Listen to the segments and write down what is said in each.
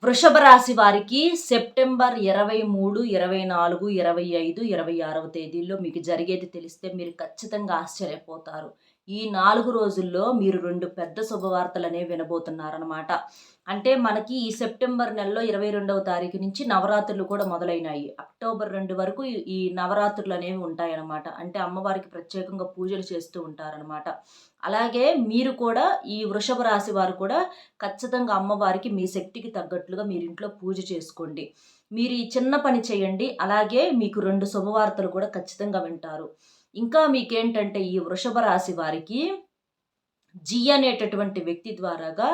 వృషభ రాశి వారికి సెప్టెంబర్ 23, 24, 25, 26వ తేదీల్లో మీకు జరిగేది తెలిస్తే మీరు ఖచ్చితంగా ఆశ్చర్యపోతారు. ఈ 4 రోజుల్లో మీరు 2 పెద్ద శుభవార్తలనేవి వినబోతున్నారనమాట. అంటే మనకి ఈ సెప్టెంబర్ నెలలో 22వ తారీఖు నుంచి నవరాత్రులు కూడా మొదలైనాయి. అక్టోబర్ 2 వరకు ఈ నవరాత్రులనేవి ఉంటాయనమాట. అంటే అమ్మవారికి ప్రత్యేకంగా పూజలు చేస్తూ ఉంటారనమాట. అలాగే మీరు కూడా ఈ వృషభ రాశి వారు కూడా ఖచ్చితంగా అమ్మవారికి మీ శక్తికి తగ్గట్లుగా మీరింట్లో పూజ చేసుకోండి. మీరు ఈ చిన్న పని చేయండి. అలాగే మీకు 2 శుభవార్తలు కూడా ఖచ్చితంగా వింటారు. ఇంకా మీకేంటంటే ఈ వృషభ రాశి వారికి అనేటటువంటి వ్యక్తి ద్వారాగా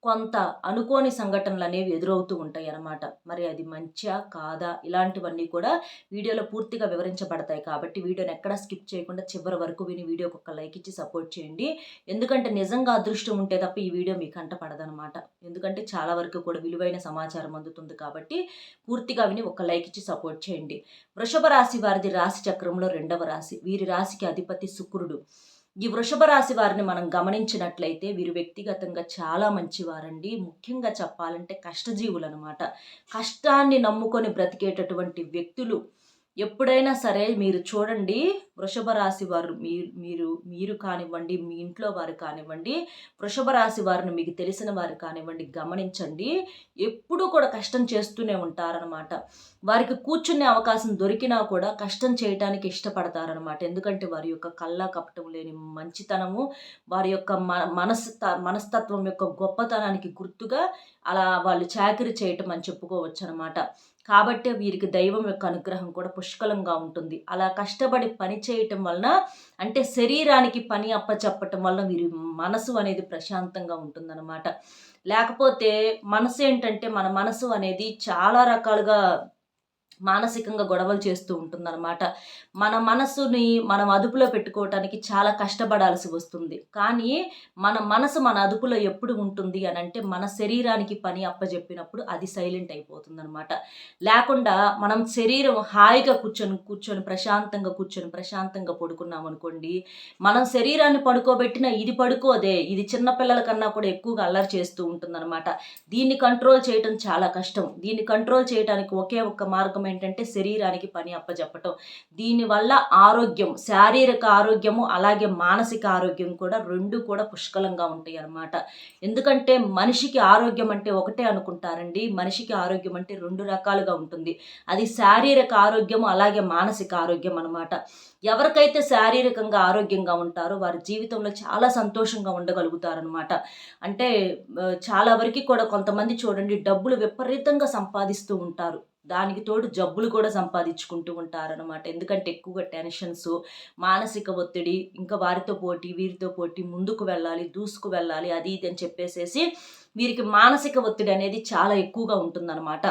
కొంత అనుకోని సంఘటనలనేవి ఎదురవుతూ ఉంటాయన్నమాట. మరి అది మంచా? కాదా? ఇలాంటివన్నీ కూడా వీడియోలో పూర్తిగా వివరించబడతాయి. కాబట్టి వీడియోని ఎక్కడా స్కిప్ చేయకుండా చివరి వరకు విని వీడియోకి ఒక లైక్ ఇచ్చి సపోర్ట్ చేయండి. ఎందుకంటే నిజంగా అదృష్టం ఉంటే తప్ప ఈ వీడియో మీ కంట పడదనమాట. ఎందుకంటే చాలా వరకు కూడా విలువైన సమాచారం అందుతుంది కాబట్టి పూర్తిగా విని ఒక లైక్ ఇచ్చి సపోర్ట్ చేయండి. వృషభ రాశి వారిది రాశి చక్రంలో 2వ రాశి. వీరి రాశికి అధిపతి శుక్రుడు. ఈ వృషభ రాశి వారిని మనం గమనించినట్లయితే వీరు వ్యక్తిగతంగా చాలా మంచివారండి. ముఖ్యంగా చెప్పాలంటే కష్టజీవులనమాట. కష్టాన్ని నమ్ముకొని బ్రతికేటటువంటి వ్యక్తులు. ఎప్పుడైనా సరే మీరు చూడండి, వృషభ రాశి వారు మీరు కానివ్వండి, మీ ఇంట్లో వారు కానివ్వండి, వృషభ రాశి వారిని మీకు తెలిసిన వారు కానివ్వండి, గమనించండి. ఎప్పుడూ కూడా కష్టం చేస్తూనే ఉంటారనమాట. వారికి కూర్చునే అవకాశం దొరికినా కూడా కష్టం చేయటానికి ఇష్టపడతారనమాట. ఎందుకంటే వారి యొక్క కల్లా కపటం లేని మంచితనము, వారి యొక్క మనస్తత్వం యొక్క గొప్పతనానికి గుర్తుగా అలా వాళ్ళు చాకిరీ చేయటం అని చెప్పుకోవచ్చు అనమాట. కాబట్టే వీరికి దైవం యొక్క అనుగ్రహం కూడా పుష్కలంగా ఉంటుంది. అలా కష్టపడి పని చేయటం వలన, అంటే శరీరానికి పని అప్పచెప్పటం వలన వీరి మనసు అనేది ప్రశాంతంగా ఉంటుందన్నమాట. లేకపోతే మనసు ఏంటంటే, మన మనసు అనేది చాలా రకాలుగా మానసికంగా గొడవలు చేస్తూ ఉంటుందన్నమాట. మన మనసుని మనం అదుపులో పెట్టుకోవటానికి చాలా కష్టపడాల్సి వస్తుంది. కానీ మన మనసు మన అదుపులో ఎప్పుడు ఉంటుంది అనంటే, మన శరీరానికి పని అప్పజెప్పినప్పుడు అది సైలెంట్ అయిపోతుందన్నమాట. లేకుండా మనం శరీరం హాయిగా కూర్చొని ప్రశాంతంగా పడుకున్నాం అనుకోండి, మనం శరీరాన్ని పడుకోబెట్టినా ఇది పడుకోదే. ఇది చిన్న పిల్లల కన్నా కూడా ఎక్కువగా అల్లరి చేస్తూ ఉంటుందన్నమాట. దీన్ని కంట్రోల్ చేయటం చాలా కష్టం. దీన్ని కంట్రోల్ చేయడానికి ఒకే ఒక్క మార్గం ఏంటంటే శరీరానికి పని అప్పచెప్పటం. దీనివల్ల ఆరోగ్యం, శారీరక ఆరోగ్యము అలాగే మానసిక ఆరోగ్యం కూడా 2 కూడా పుష్కలంగా ఉంటాయి అన్నమాట. ఎందుకంటే మనిషికి ఆరోగ్యం అంటే ఒకటే అనుకుంటారండి. మనిషికి ఆరోగ్యం అంటే 2 రకాలుగా ఉంటుంది. అది శారీరక ఆరోగ్యము అలాగే మానసిక ఆరోగ్యం అన్నమాట. ఎవరికైతే శారీరకంగా ఆరోగ్యంగా ఉంటారో వారి జీవితంలో చాలా సంతోషంగా ఉండగలుగుతారనమాట. అంటే చాలా వరకు కూడా కొంతమంది చూడండి, డబ్బులు విపరీతంగా సంపాదిస్తూ ఉంటారు. దానికి తోడు జబ్బులు కూడా సంపాదించుకుంటూ ఉంటారనమాట. ఎందుకంటే ఎక్కువగా టెన్షన్స్, మానసిక ఒత్తిడి, ఇంకా వారితో పోటీ వీరితో పోటీ, ముందుకు వెళ్ళాలి, దూసుకు వెళ్ళాలి, అది ఇది అని చెప్పేసేసి వీరికి మానసిక ఒత్తిడి అనేది చాలా ఎక్కువగా ఉంటుందన్నమాట.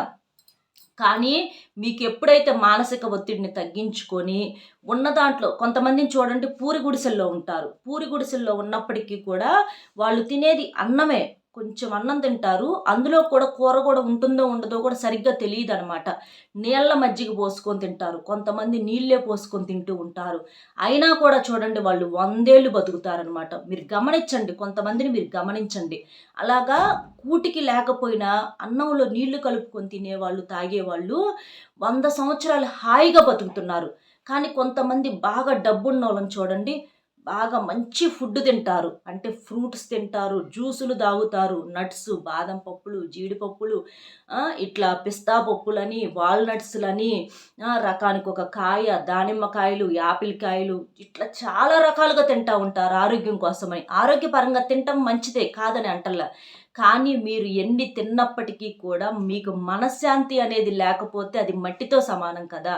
కానీ మీకు ఎప్పుడైతే మానసిక ఒత్తిడిని తగ్గించుకొని ఉన్న దాంట్లో, కొంతమందిని చూడండి పూరి గుడిసెల్లో ఉంటారు. పూరి గుడిసెల్లో ఉన్నప్పటికీ కూడా వాళ్ళు తినేది అన్నమే. కొంచెం అన్నం తింటారు. అందులో కూడా కూర కూడా ఉంటుందో ఉండదో కూడా సరిగ్గా తెలియదనమాట. నీళ్ళ మజ్జిగ పోసుకొని తింటారు. కొంతమంది నీళ్ళే పోసుకొని తింటూ ఉంటారు. అయినా కూడా చూడండి వాళ్ళు 100 ఏళ్ళు బతుకుతారనమాట. మీరు గమనించండి, కొంతమందిని మీరు గమనించండి. అలాగా కూటికి లేకపోయినా అన్నంలో నీళ్లు కలుపుకొని తినేవాళ్ళు, తాగేవాళ్ళు 100 సంవత్సరాలు హాయిగా బతుకుతున్నారు. కానీ కొంతమంది బాగా డబ్బున్నోళ్ళని చూడండి, బాగా మంచి ఫుడ్ తింటారు. అంటే ఫ్రూట్స్ తింటారు, జ్యూసులు తాగుతారు, నట్స్, బాదం పప్పులు, జీడిపప్పులు, ఇట్లా పిస్తా పప్పులని, వాల్నట్స్‌లని, రకానికి ఒక కాయ, దానిమ్మకాయలు, యాపిల్ కాయలు, ఇట్లా చాలా రకాలుగా తింటా ఉంటారు ఆరోగ్యం కోసమని. ఆరోగ్యపరంగా తినటం మంచిదే, కాదని అంటల్లా. కానీ మీరు ఎన్ని తిన్నప్పటికీ కూడా మీకు మనశ్శాంతి అనేది లేకపోతే అది మట్టితో సమానం కదా!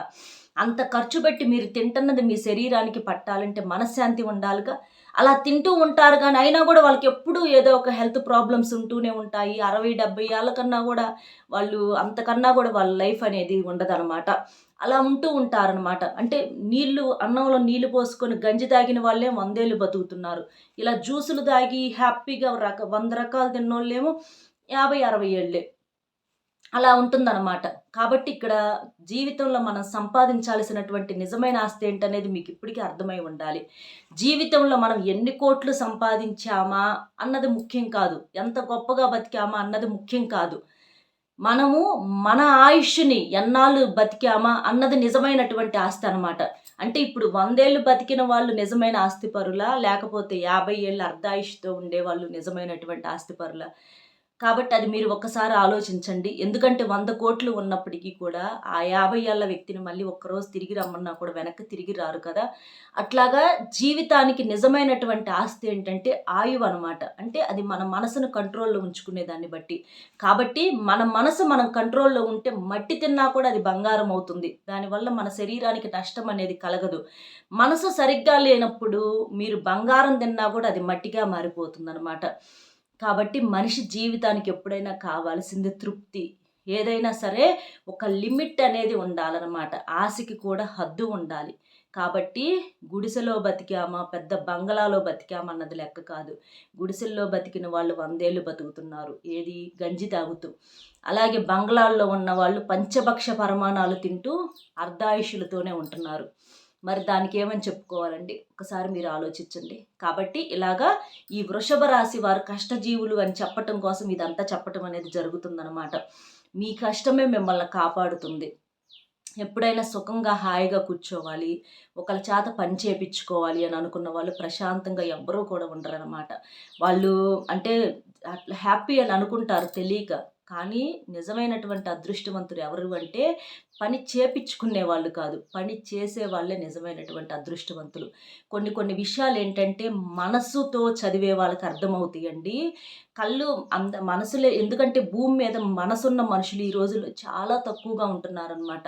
అంత ఖర్చు పెట్టి మీరు తింటున్నది మీ శరీరానికి పట్టాలంటే మనశ్శాంతి ఉండాలిగా. అలా తింటూ ఉంటారు గానీ, అయినా కూడా వాళ్ళకి ఎప్పుడూ ఏదో ఒక హెల్త్ ప్రాబ్లమ్స్ ఉంటూనే ఉంటాయి. 60, 70 ఏళ్ల కన్నా కూడా వాళ్ళు, అంతకన్నా కూడా వాళ్ళ లైఫ్ అనేది ఉండదనమాట. అలా ఉంటూ ఉంటారనమాట. అంటే అన్నంలో నీళ్లు పోసుకొని గంజి తాగిన వాళ్ళే 100 ఏళ్ళు బతుకుతున్నారు. ఇలా జ్యూసులు తాగి హ్యాపీగా 100 రకాలు తిన్నోళ్ళేమో 50, 60 ఏళ్ళే. అలా ఉంటుందన్నమాట. కాబట్టి ఇక్కడ జీవితంలో మనం సంపాదించాల్సినటువంటి నిజమైన ఆస్తి ఏంటనేది మీకు ఇప్పటికీ అర్థమై ఉండాలి. జీవితంలో మనం ఎన్ని కోట్లు సంపాదించామా అన్నది ముఖ్యం కాదు. ఎంత గొప్పగా బతికామా అన్నది ముఖ్యం కాదు. మనము మన ఆయుష్ని ఎన్నాళ్ళు బతికామా అన్నది నిజమైనటువంటి ఆస్తి అనమాట. అంటే ఇప్పుడు 100 ఏళ్ళు బతికిన వాళ్ళు నిజమైన ఆస్తిపరులా? లేకపోతే 50 ఏళ్ళ అర్ధాయుష్‌తో ఉండేవాళ్ళు నిజమైనటువంటి ఆస్తిపరులా? కాబట్టి అది మీరు ఒక్కసారి ఆలోచించండి. ఎందుకంటే 100,00,00,000 ఉన్నప్పటికీ కూడా ఆ 50 ఏళ్ల వ్యక్తిని మళ్ళీ ఒక్కరోజు తిరిగి రమ్మన్నా కూడా వెనక్కి తిరిగి రారు కదా! అట్లాగా జీవితానికి నిజమైనటువంటి ఆస్తి ఏంటంటే ఆయువనమాట. అంటే అది మన మనసును కంట్రోల్‌లో ఉంచుకునే దాన్ని బట్టి. కాబట్టి మన మనసు మనం కంట్రోల్‌లో ఉంటే మట్టి తిన్నా కూడా అది బంగారం అవుతుంది. దానివల్ల మన శరీరానికి నష్టం అనేది కలగదు. మనసు సరిగ్గా లేనప్పుడు మీరు బంగారం తిన్నా కూడా అది మట్టిగా మారిపోతుందనమాట. కాబట్టి మనిషి జీవితానికి ఎప్పుడైనా కావాల్సింది తృప్తి. ఏదైనా సరే ఒక లిమిట్ అనేది ఉండాలనమాట. ఆశకి కూడా హద్దు ఉండాలి. కాబట్టి గుడిసెలో బతికామా, పెద్ద బంగళాలో బతికామా అన్నది లెక్క కాదు. గుడిసెల్లో బతికిన వాళ్ళు 100 ఏళ్ళు బతుకుతున్నారు. ఏది? గంజి తాగుతూ. అలాగే బంగళాల్లో ఉన్నవాళ్ళు పంచభక్ష పరమాణాలు తింటూ అర్ధాయుషులతోనే ఉంటున్నారు. మరి దానికేమని చెప్పుకోవాలండి? ఒకసారి మీరు ఆలోచించండి. కాబట్టి ఇలాగా ఈ వృషభ రాశి వారు కష్టజీవులు అని చెప్పటం కోసం ఇదంతా చెప్పటం అనేది జరుగుతుందనమాట. మీ కష్టమే మిమ్మల్ని కాపాడుతుంది. ఎప్పుడైనా సుఖంగా, హాయిగా కూర్చోవాలి, ఒకళ్ళ చేత పని చేపిచ్చుకోవాలి అని అనుకున్న వాళ్ళు ప్రశాంతంగా ఎవ్వరూ కూడా ఉండరనమాట. వాళ్ళు అంటే అట్లా హ్యాపీ అని అనుకుంటారు తెలియక. కానీ నిజమైనటువంటి అదృష్టవంతులు ఎవరు అంటే పని చేపిచ్చుకునే వాళ్ళు కాదు. పని చేసే వాళ్ళే నిజమైనటువంటి అదృష్టవంతులు. కొన్ని కొన్ని విషయాలేంటంటే మనసుతో చదివే వాళ్ళకి అర్థమవుతాయండి. కళ్ళు మనసులే ఎందుకంటే భూమి మీద మనసున్న మనుషులు ఈ రోజుల్లో చాలా తక్కువగా ఉంటున్నారనమాట.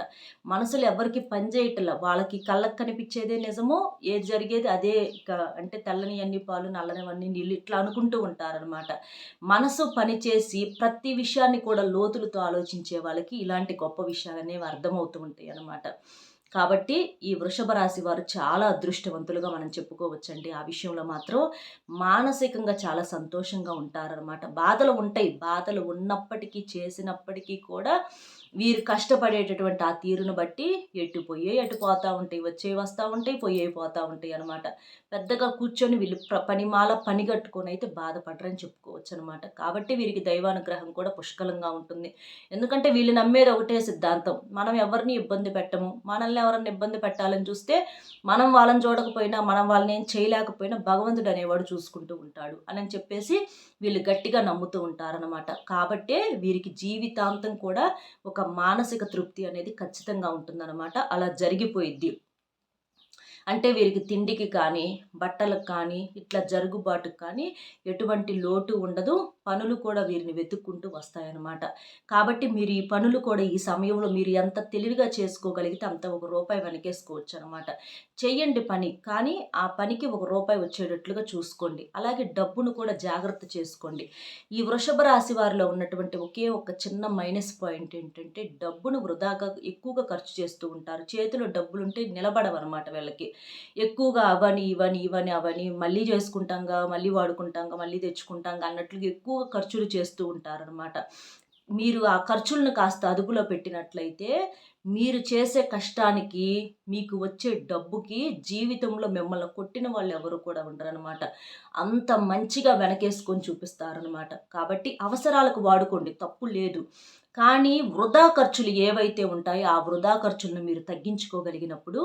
మనసులు ఎవరికీ పని చేయట్లా. వాళ్ళకి కళ్ళకి కనిపిచ్చేదే నిజము. ఏది జరిగేది అదే ఇక అంటే తెల్లనియన్ని పాలు, నల్లనివన్నీ నీళ్ళు ఇట్లా అనుకుంటూ ఉంటారనమాట. మనసు పనిచేసి ప్రతి విషయాన్ని కూడా లోతులతో ఆలోచించే వాళ్ళకి ఇలాంటి గొప్ప విషయాలనేవి అర్థమవుతూ ఉంటాయి అన్నమాట. కాబట్టి ఈ వృషభ రాశి వారు చాలా అదృష్టవంతులుగా మనం చెప్పుకోవచ్చండి. ఆ విషయంలో మాత్రం మానసికంగా చాలా సంతోషంగా ఉంటారనమాట. బాధలు ఉంటాయి. బాధలు ఉన్నప్పటికీ, చేసినప్పటికీ కూడా వీరు కష్టపడేటటువంటి ఆ తీరును బట్టి ఎటు పోయే ఎటు పోతా ఉంటాయి. వచ్చేవి వస్తా ఉంటాయి, పోయేవి పోతా ఉంటాయి అనమాట. పెద్దగా కూర్చొని వీళ్ళు పనిమాల పని కట్టుకొని అయితే బాధపడరని చెప్పుకోవచ్చు అనమాట. కాబట్టి వీరికి దైవానుగ్రహం కూడా పుష్కలంగా ఉంటుంది. ఎందుకంటే వీళ్ళు నమ్మేది ఒకటే సిద్ధాంతం. మనం ఎవరిని ఇబ్బంది పెట్టము. మనల్ని ఎవరన్నా ఇబ్బంది పెట్టాలని చూస్తే మనం వాళ్ళని చూడకపోయినా, మనం వాళ్ళని ఏం చేయలేకపోయినా భగవంతుడు అనేవాడు చూసుకుంటూ ఉంటాడు అని చెప్పేసి వీళ్ళు గట్టిగా నమ్ముతూ ఉంటారనమాట. కాబట్టే వీరికి జీవితాంతం కూడా ఒక మానసిక తృప్తి అనేది ఖచ్చితంగా ఉంటుందన్నమాట. అలా జరిగిపోయిద్ది. అంటే వీరికి తిండికి కానీ, బట్టలకు కానీ, ఇట్లా జరుగుబాటుకు కానీ ఎటువంటి లోటు ఉండదు. పనులు కూడా వీరిని వెతుక్కుంటూ వస్తాయన్నమాట. కాబట్టి మీరు ఈ పనులు కూడా ఈ సమయంలో మీరు ఎంత తెలివిగా చేసుకోగలిగితే అంత ఒక రూపాయి వెనకేసుకోవచ్చనమాట. చెయ్యండి పని. కానీ ఆ పనికి ఒక రూపాయి వచ్చేటట్లుగా చూసుకోండి. అలాగే డబ్బును కూడా జాగ్రత్త చేసుకోండి. ఈ వృషభ రాశి వారిలో ఉన్నటువంటి ఒకే ఒక చిన్న మైనస్ పాయింట్ ఏంటంటే డబ్బును వృధాగా ఎక్కువగా ఖర్చు చేస్తూ ఉంటారు. చేతిలో డబ్బులుంటే నిలబడవనమాట వీళ్ళకి. ఎక్కువగా అవని మళ్ళీ చేసుకుంటాంగా, మళ్ళీ వాడుకుంటాంగా, మళ్ళీ తెచ్చుకుంటాంగా అన్నట్లుగా ఎక్కువగా ఖర్చులు చేస్తూ ఉంటారనమాట. మీరు ఆ ఖర్చులను కాస్త అదుపులో పెట్టినట్లయితే మీరు చేసే కష్టానికి, మీకు వచ్చే డబ్బుకి జీవితంలో మిమ్మల్ని కొట్టిన వాళ్ళు ఎవరు కూడా ఉండరనమాట. అంత మంచిగా వెనకేసుకొని చూపిస్తారనమాట. కాబట్టి అవసరాలకు వాడుకోండి, తప్పు లేదు. కానీ వృధా ఖర్చులు ఏవైతే ఉంటాయో ఆ వృధా ఖర్చులను మీరు తగ్గించుకోగలిగినప్పుడు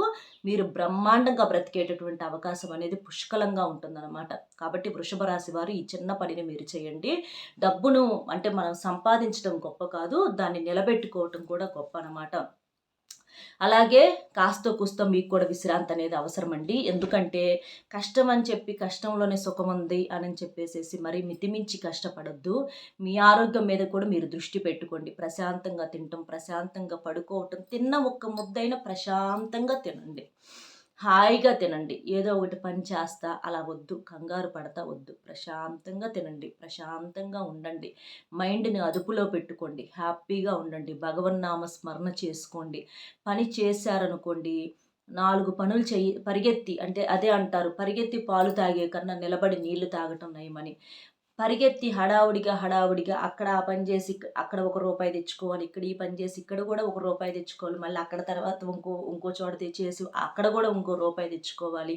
మీరు బ్రహ్మాండంగా బ్రతికేటటువంటి అవకాశం అనేది పుష్కలంగా ఉంటుందన్నమాట. కాబట్టి వృషభ రాశి వారు ఈ చిన్న పనిని మీరు చేయండి. డబ్బును అంటే మనం సంపాదించడం గొప్ప కాదు, దాన్ని నిలబెట్టుకోవటం కూడా గొప్ప అన్నమాట. అలాగే కాస్తో కూస్తో మీకు కూడా విశ్రాంతి అనేది అవసరమండి. ఎందుకంటే కష్టం అని చెప్పి కష్టంలోనే సుఖముంది అని చెప్పేసేసి మరీ మితిమించి కష్టపడొద్దు. మీ ఆరోగ్యం మీద కూడా మీరు దృష్టి పెట్టుకోండి. ప్రశాంతంగా తినటం, ప్రశాంతంగా పడుకోవటం, తిన్న ఒక్క ముద్దైనా ప్రశాంతంగా తినండి. హాయిగా తినండి. ఏదో ఒకటి పని చేస్తా అలా వద్దు. కంగారు పడతా వద్దు. ప్రశాంతంగా తినండి. ప్రశాంతంగా ఉండండి. మైండ్‌ని అదుపులో పెట్టుకోండి. హ్యాపీగా ఉండండి. భగవన్నామ స్మరణ చేసుకోండి. పని చేశారనుకోండి, 4 పనులు పరిగెత్తి అంటే అదే అంటారు. పరిగెత్తి పాలు తాగే కన్నా నిలబడి నీళ్లు తాగటం నయమని. పరిగెత్తి హడావుడిగా అక్కడ ఆ పని చేసి అక్కడ ఒక రూపాయి తెచ్చుకోవాలి. ఇక్కడ ఈ పని చేసి ఇక్కడ కూడా ఒక రూపాయి తెచ్చుకోవాలి. మళ్ళీ అక్కడ తర్వాత ఇంకో చోట తెచ్చేసి అక్కడ కూడా ఇంకో రూపాయి తెచ్చుకోవాలి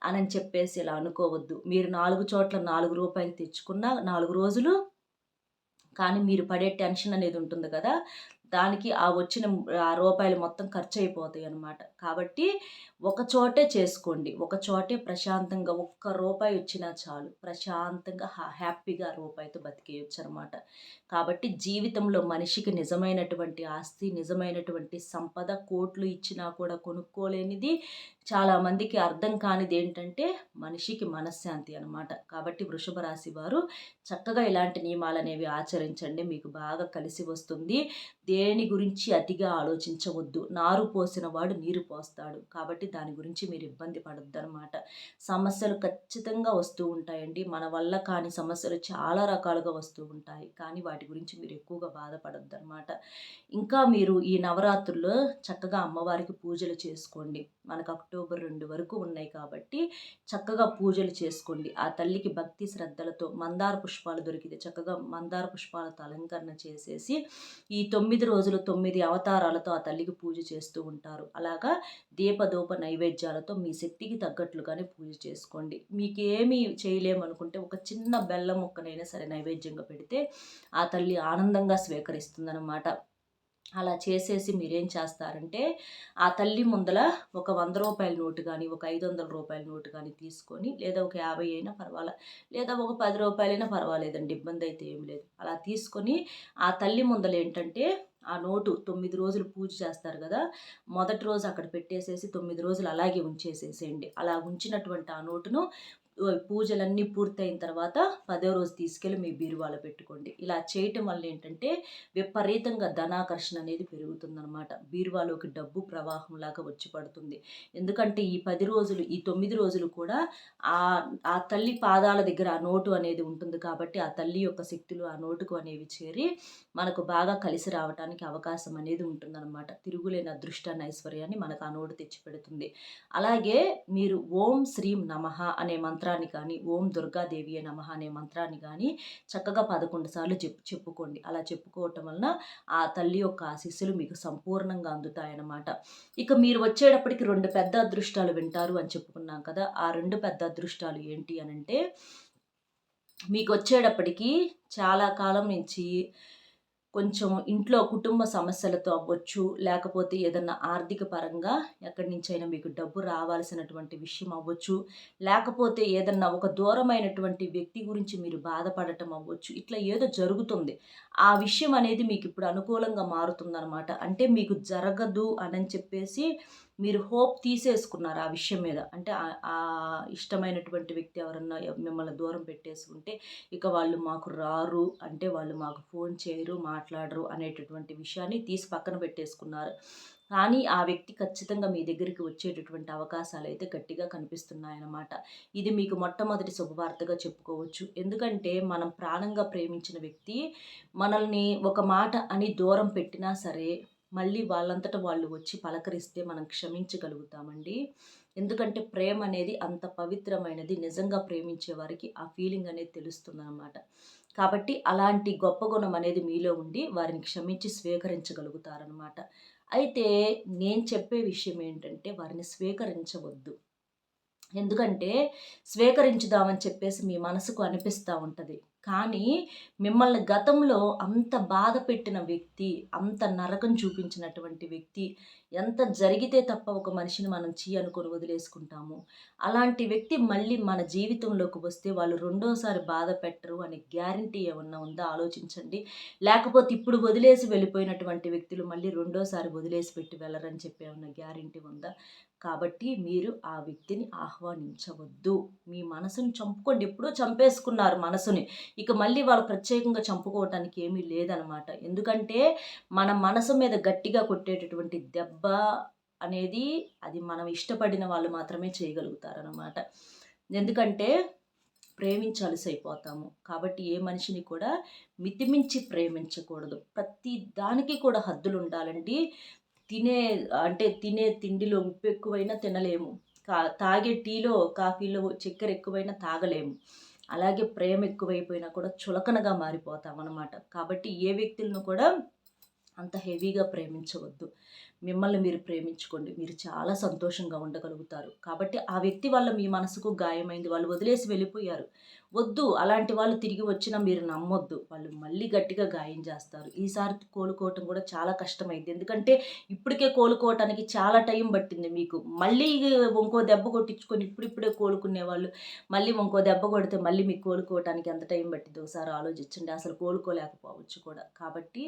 అని చెప్పేసి ఇలా అనుకోవద్దు. మీరు 4 చోట్ల 4 రూపాయలు తెచ్చుకున్న 4 రోజులు కానీ మీరు పడే టెన్షన్ అనేది ఉంటుంది కదా, దానికి ఆ వచ్చిన ఆ రూపాయలు మొత్తం ఖర్చయిపోతాయి అన్నమాట. కాబట్టి ఒక చోటే చేసుకోండి. ఒక చోటే ప్రశాంతంగా ఒక్క రూపాయి వచ్చినా చాలు. ప్రశాంతంగా హ్యాపీగా రూపాయితో బతికేయొచ్చనమాట. కాబట్టి జీవితంలో మనిషికి నిజమైనటువంటి ఆస్తి, నిజమైనటువంటి సంపద కోట్లు ఇచ్చినా కూడా కొనుక్కోలేనిది, చాలామందికి అర్థం కానిదేంటంటే మనిషికి మనశ్శాంతి అనమాట. కాబట్టి వృషభ రాశి వారు చక్కగా ఇలాంటి నియమాలనేవి ఆచరించండి. మీకు బాగా కలిసి వస్తుంది. దేని గురించి అతిగా ఆలోచించవద్దు. నారు పోసిన వాడు నీరు పోస్తాడు. కాబట్టి దాని గురించి మీరు ఇబ్బంది పడొద్దనమాట. సమస్యలు ఖచ్చితంగా వస్తూ ఉంటాయండి. మన వల్ల కాని సమస్యలు చాలా రకాలుగా వస్తూ ఉంటాయి. కానీ వాటి గురించి మీరు ఎక్కువగా బాధపడొద్దనమాట. ఇంకా మీరు ఈ నవరాత్రుల్లో చక్కగా అమ్మవారికి పూజలు చేసుకోండి. మనకు అక్టోబర్ 2 వరకు ఉన్నాయి కాబట్టి చక్కగా పూజలు చేసుకోండి. ఆ తల్లికి భక్తి శ్రద్ధలతో మందార పుష్పాలు దొరికితే చక్కగా మందార పుష్పాలతో అలంకరణ చేసేసి ఈ 9 రోజులు 9 అవతారాలతో ఆ తల్లికి పూజ చేస్తూ ఉంటారు. అలాగా దీపధూప నైవేద్యాలతో మీ శక్తికి తగ్గట్లుగానే పూజ చేసుకోండి. మీకేమీ చేయలేమనుకుంటే ఒక చిన్న బెల్లం ముక్కనైనా సరే నైవేద్యంగా పెడితే ఆ తల్లి ఆనందంగా స్వీకరిస్తుందన్నమాట. అలా చేసేసి మీరేం చేస్తారంటే ఆ తల్లి ముందల ఒక 100 రూపాయల నోటు కానీ, ఒక 500 రూపాయల నోటు కానీ తీసుకొని, లేదా ఒక 50 అయినా పర్వాలా, లేదా ఒక 10 రూపాయలైనా పర్వాలేదండి, ఇబ్బంది అయితే ఏం లేదు. అలా తీసుకొని ఆ తల్లి ముందల ఏంటంటే ఆ నోటు 9 రోజులు పూజ చేస్తారు కదా, మొదటి రోజు అక్కడ పెట్టేసేసి 9 రోజులు అలాగే ఉంచేసేసేయండి. అలా ఉంచినటువంటి ఆ నోటును పూజలన్నీ పూర్తయిన తర్వాత 10వ రోజు తీసుకెళ్ళి మీ బీరువాలో పెట్టుకోండి. ఇలా చేయటం వల్ల ఏంటంటే విపరీతంగా ధనాకర్షణ అనేది పెరుగుతుందనమాట. బీరువాలోకి డబ్బు ప్రవాహంలాగా వచ్చి పడుతుంది. ఎందుకంటే ఈ 10 రోజులు, ఈ 9 రోజులు కూడా ఆ తల్లి పాదాల దగ్గర ఆ నోటు అనేది ఉంటుంది కాబట్టి ఆ తల్లి యొక్క శక్తులు ఆ నోటుకు అనేవి చేరి మనకు బాగా కలిసి రావడానికి అవకాశం అనేది ఉంటుందన్నమాట. తిరుగులేని అదృష్టాన్ని, ఐశ్వర్యాన్ని మనకు ఆ నోటు తెచ్చిపెడుతుంది. అలాగే మీరు ఓం శ్రీం నమః అనే మంత్రాన్ని కానీ, ఓం దుర్గాదేవియే నమః అనే మంత్రాన్ని కానీ చక్కగా 11 సార్లు చెప్పుకోండి. అలా చెప్పుకోవటం వలన ఆ తల్లి యొక్క ఆశీస్సులు మీకు సంపూర్ణంగా అందుతాయన్నమాట. ఇక మీరు వచ్చేటప్పటికి 2 పెద్ద అదృష్టాలు వింటారు అని చెప్పుకున్నాం కదా. ఆ 2 పెద్ద అదృష్టాలు ఏంటి అనంటే, మీకు వచ్చేటప్పటికి చాలా కాలం నుంచి కొంచెం ఇంట్లో కుటుంబ సమస్యలతో అవ్వచ్చు, లేకపోతే ఏదన్నా ఆర్థిక పరంగా ఎక్కడి నుంచైనా మీకు డబ్బు రావాల్సినటువంటి విషయం అవ్వచ్చు, లేకపోతే ఏదన్నా ఒక దూరమైనటువంటి వ్యక్తి గురించి మీరు బాధపడటం అవ్వచ్చు. ఇట్లా ఏదో జరుగుతుంది. ఆ విషయం అనేది మీకు ఇప్పుడు అనుకూలంగా మారుతుందనమాట. అంటే మీకు జరగదు అని చెప్పేసి మీరు హోప్ తీసేసుకున్నారు ఆ విషయం మీద. అంటే ఇష్టమైనటువంటి వ్యక్తి ఎవరన్నా మిమ్మల్ని దూరం పెట్టేసుకుంటే ఇక వాళ్ళు మాకు రారు, అంటే వాళ్ళు మాకు ఫోన్ చేయరు, మాట్లాడరు అనేటటువంటి విషయాన్ని తీసి పక్కన పెట్టేసుకున్నారు. కానీ ఆ వ్యక్తి ఖచ్చితంగా మీ దగ్గరికి వచ్చేటటువంటి అవకాశాలు అయితే గట్టిగా కనిపిస్తున్నాయన్నమాట. ఇది మీకు మొట్టమొదటి శుభవార్తగా చెప్పుకోవచ్చు. ఎందుకంటే మనం ప్రాణంగా ప్రేమించిన వ్యక్తి మనల్ని ఒక మాట అని దూరం పెట్టినా సరే మళ్ళీ వాళ్ళంతట వాళ్ళు వచ్చి పలకరిస్తే మనం క్షమించగలుగుతామండి. ఎందుకంటే ప్రేమ అనేది అంత పవిత్రమైనది. నిజంగా ప్రేమించే వారికి ఆ ఫీలింగ్ అనేది తెలుస్తుందన్నమాట. కాబట్టి అలాంటి గొప్ప గుణం అనేది మీలో ఉండి వారిని క్షమించి స్వీకరించగలుగుతారనమాట. అయితే నేను చెప్పే విషయం ఏంటంటే వారిని స్వీకరించవద్దు. ఎందుకంటే స్వీకరించుదామని చెప్పేసి మీ మనసుకు అనిపిస్తూ ఉంటుంది. కానీ మిమ్మల్ని గతంలో అంత బాధ పెట్టిన వ్యక్తి, అంత నరకం చూపించినటువంటి వ్యక్తి, ఎంత జరిగితే తప్ప ఒక మనిషిని మనం అనుకొని వదిలేసుకుంటాము. అలాంటి వ్యక్తి మళ్ళీ మన జీవితంలోకి వస్తే వాళ్ళు రెండోసారి బాధ పెట్టరు అనే గ్యారంటీ ఏమన్నా ఉందా ఆలోచించండి. లేకపోతే ఇప్పుడు వదిలేసి వెళ్ళిపోయినటువంటి వ్యక్తులు మళ్ళీ రెండోసారి వదిలేసి పెట్టి వెళ్ళరని చెప్పి ఏమన్నా గ్యారంటీ ఉందా? కాబట్టి మీరు ఆ వ్యక్తిని ఆహ్వానించవద్దు. మీ మనసుని చంపుకోండి. ఎప్పుడో చంపేసుకున్నారు మనసుని. ఇక మళ్ళీ వాళ్ళు ప్రత్యేకంగా చంపుకోవటానికి ఏమీ లేదనమాట. ఎందుకంటే మన మనసు మీద గట్టిగా కొట్టేటటువంటి దెబ్బ అనేది అది మనం ఇష్టపడిన వాళ్ళు మాత్రమే చేయగలుగుతారనమాట. ఎందుకంటే ప్రేమించి అలసైపోతాము. కాబట్టి ఏ మనిషిని కూడా మితిమించి ప్రేమించకూడదు. ప్రతి దానికి కూడా హద్దులు ఉండాలండి. తినే తిండిలో ఉప్పు ఎక్కువైనా తినలేము. తాగే టీలో, కాఫీలో చక్కెర ఎక్కువైనా తాగలేము. అలాగే ప్రేమ ఎక్కువైపోయినా కూడా చులకనగా మారిపోతామన్నమాట. కాబట్టి ఏ వ్యక్తులను కూడా అంత హెవీగా ప్రేమించవద్దు. మిమ్మల్ని మీరు ప్రేమించుకోండి. మీరు చాలా సంతోషంగా ఉండగలుగుతారు. కాబట్టి ఆ వ్యక్తి వల్ల మీ మనసుకు గాయమైంది. వాళ్ళు వదిలేసి వెళ్ళిపోయారు. వద్దు. అలాంటి వాళ్ళు తిరిగి వచ్చినా మీరు నమ్మొద్దు. వాళ్ళు మళ్ళీ గట్టిగా గాయం చేస్తారు. ఈసారి కోలుకోవటం కూడా చాలా కష్టమైద్ది. ఎందుకంటే ఇప్పటికే కోలుకోవటానికి చాలా టైం పట్టింది మీకు. మళ్ళీ ఇంకో దెబ్బ కొట్టించుకొని ఇప్పుడిప్పుడే కోలుకునేవాళ్ళు మళ్ళీ ఇంకో దెబ్బ కొడితే మళ్ళీ మీకు కోలుకోవటానికి ఎంత టైం పట్టిద్దో ఒకసారి ఆలోచించండి. అసలు కోలుకోలేకపోవచ్చు కూడా. కాబట్టి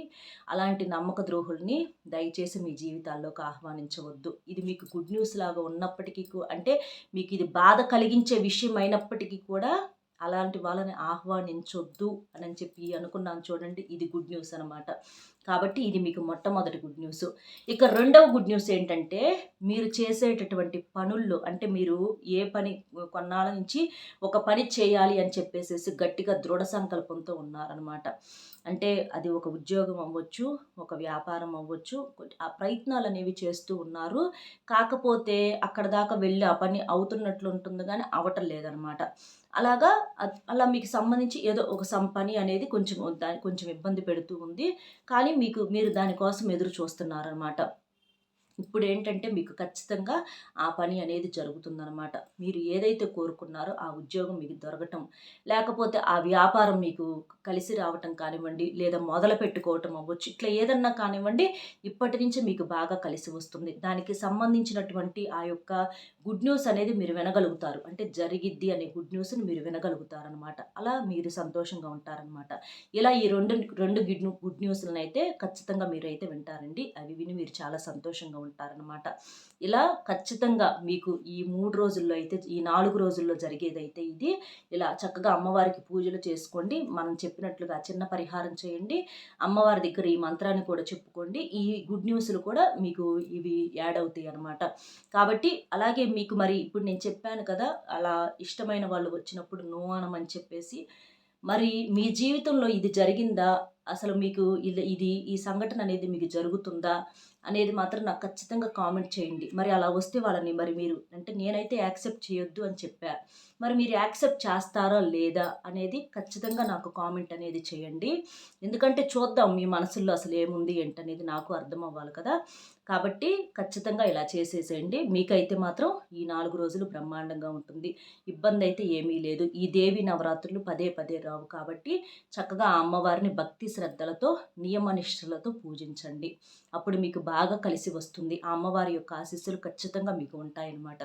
అలాంటి నమ్మక ద్రోహుల్ని దయచేసి మీ జీవితాల్లోకి ఆహ్వానించవద్దు. ఇది మీకు గుడ్ న్యూస్ లాగా ఉన్నప్పటికీ అంటే మీకు ఇది బాధ కలిగించే విషయం అయినప్పటికీ కూడా అలాంటి వాళ్ళని ఆహ్వానించొద్దు అని చెప్పి అనుకున్నాను చూడండి. ఇది గుడ్ న్యూస్ అనమాట. కాబట్టి ఇది మీకు మొట్టమొదటి గుడ్ న్యూస్. ఇక రెండవ గుడ్ న్యూస్ ఏంటంటే మీరు చేసేటటువంటి పనుల్లో అంటే మీరు ఏ పని కొన్నాళ్ళ నుంచి ఒక పని చేయాలి అని చెప్పేసేసి గట్టిగా దృఢ సంకల్పంతో ఉన్నారనమాట. అంటే అది ఒక ఉద్యోగం అవ్వచ్చు, ఒక వ్యాపారం అవ్వచ్చు, ఆ ప్రయత్నాలు అనేవి చేస్తూ ఉన్నారు. కాకపోతే అక్కడ దాకా వెళ్ళి ఆ పని అవుతున్నట్లు ఉంటుంది కానీ అవ్వటం లేదనమాట. అలాగా అలా మీకు సంబంధించి ఏదో ఒక పని అనేది కొంచెం ఇబ్బంది పెడుతూ ఉంది. కానీ మీరు దానికోసం ఎదురు చూస్తున్నారనమాట. ఇప్పుడేంటంటే మీకు ఖచ్చితంగా ఆ పని అనేది జరుగుతుందనమాట. మీరు ఏదైతే కోరుకున్నారో ఆ ఉద్యోగం మీకు దొరకటం, లేకపోతే ఆ వ్యాపారం మీకు కలిసి రావటం కానివ్వండి, లేదా మొదలు పెట్టుకోవటం అవ్వచ్చు. ఇట్లా ఏదన్నా కానివ్వండి, ఇప్పటి నుంచి మీకు బాగా కలిసి వస్తుంది. దానికి సంబంధించినటువంటి ఆ యొక్క గుడ్ న్యూస్ అనేది మీరు వినగలుగుతారు. అంటే జరిగిద్ది అనే గుడ్ న్యూస్‌ని మీరు వినగలుగుతారనమాట. అలా మీరు సంతోషంగా ఉంటారనమాట. ఇలా ఈ రెండు గుడ్ న్యూస్‌లనైతే ఖచ్చితంగా మీరైతే వింటారండి. అవి విని మీరు చాలా సంతోషంగా ఉంటారనమాట. ఇలా ఖచ్చితంగా మీకు ఈ 3 రోజుల్లో అయితే ఈ 4 రోజుల్లో జరిగేదైతే ఇది. ఇలా చక్కగా అమ్మవారికి పూజలు చేసుకోండి. మనం చెప్పినట్లుగా చిన్న పరిహారం చేయండి. అమ్మవారి దగ్గర ఈ మంత్రాన్ని కూడా చెప్పుకోండి. ఈ గుడ్ న్యూస్‌లు కూడా మీకు ఇవి యాడ్ అవుతాయి అనమాట. కాబట్టి అలాగే మీకు మరి ఇప్పుడు నేను చెప్పాను కదా! అలా ఇష్టమైన వాళ్ళు వచ్చినప్పుడు నో అనమని చెప్పేసి. మరి మీ జీవితంలో ఇది జరిగిందా? అసలు మీకు ఈ సంఘటన అనేది మీకు జరుగుతుందా? అనేది మాత్రం నాకు ఖచ్చితంగా కామెంట్ చేయండి. మరి అలా వస్తే వాళ్ళని మరి మీరు అంటే నేనైతే యాక్సెప్ట్ చేయొద్దు అని చెప్పా. మరి మీరు యాక్సెప్ట్ చేస్తారా లేదా అనేది ఖచ్చితంగా నాకు కామెంట్ అనేది చేయండి. ఎందుకంటే చూద్దాం మీ మనసుల్లో అసలు ఏముంది ఏంటనేది నాకు అర్థం అవ్వాలి కదా! కాబట్టి ఖచ్చితంగా ఇలా చేసేసేయండి. మీకైతే మాత్రం ఈ 4 రోజులు బ్రహ్మాండంగా ఉంటుంది. ఇబ్బందయితే ఏమీ లేదు. ఈ దేవి నవరాత్రులు పదే పదే రావు కాబట్టి చక్కగా ఆ అమ్మవారిని భక్తి శ్రద్ధలతో, నియమనిష్టలతో పూజించండి. అప్పుడు మీకు బాగా కలిసి వస్తుంది. ఆ అమ్మవారి యొక్క ఆశీస్సులు ఖచ్చితంగా మీకు ఉంటాయన్నమాట.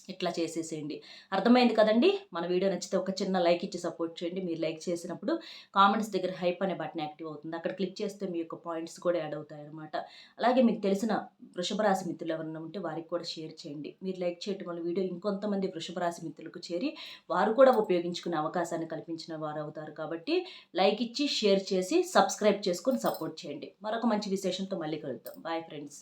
ఇట్లా చేసేసేయండి. అర్థమైంది కదండీ! మన వీడియో నచ్చితే ఒక చిన్న లైక్ ఇచ్చి సపోర్ట్ చేయండి. మీరు లైక్ చేసినప్పుడు కామెంట్స్ దగ్గర హైప్ అనే బటన్ యాక్టివ్ అవుతుంది. అక్కడ క్లిక్ చేస్తే మీ యొక్క పాయింట్స్ కూడా యాడ్ అవుతాయన్నమాట. అలాగే మీకు తెలిసిన వృషభ రాశి మిత్రులు ఎవరైనా ఉంటే వారికి కూడా షేర్ చేయండి. మీరు లైక్ చేయటం వల్ల వీడియో ఇంకొంతమంది వృషభ రాశి మిత్రులకు చేరి వారు కూడా ఉపయోగించుకునే అవకాశాన్ని కల్పించిన వారు అవుతారు. కాబట్టి లైక్ ఇచ్చి, షేర్ చేసి, సబ్స్క్రైబ్ చేసుకొని సపోర్ట్ చేయండి. మరొక మంచి విశేషంతో మళ్ళీ కలుద్దాం. Bye friends.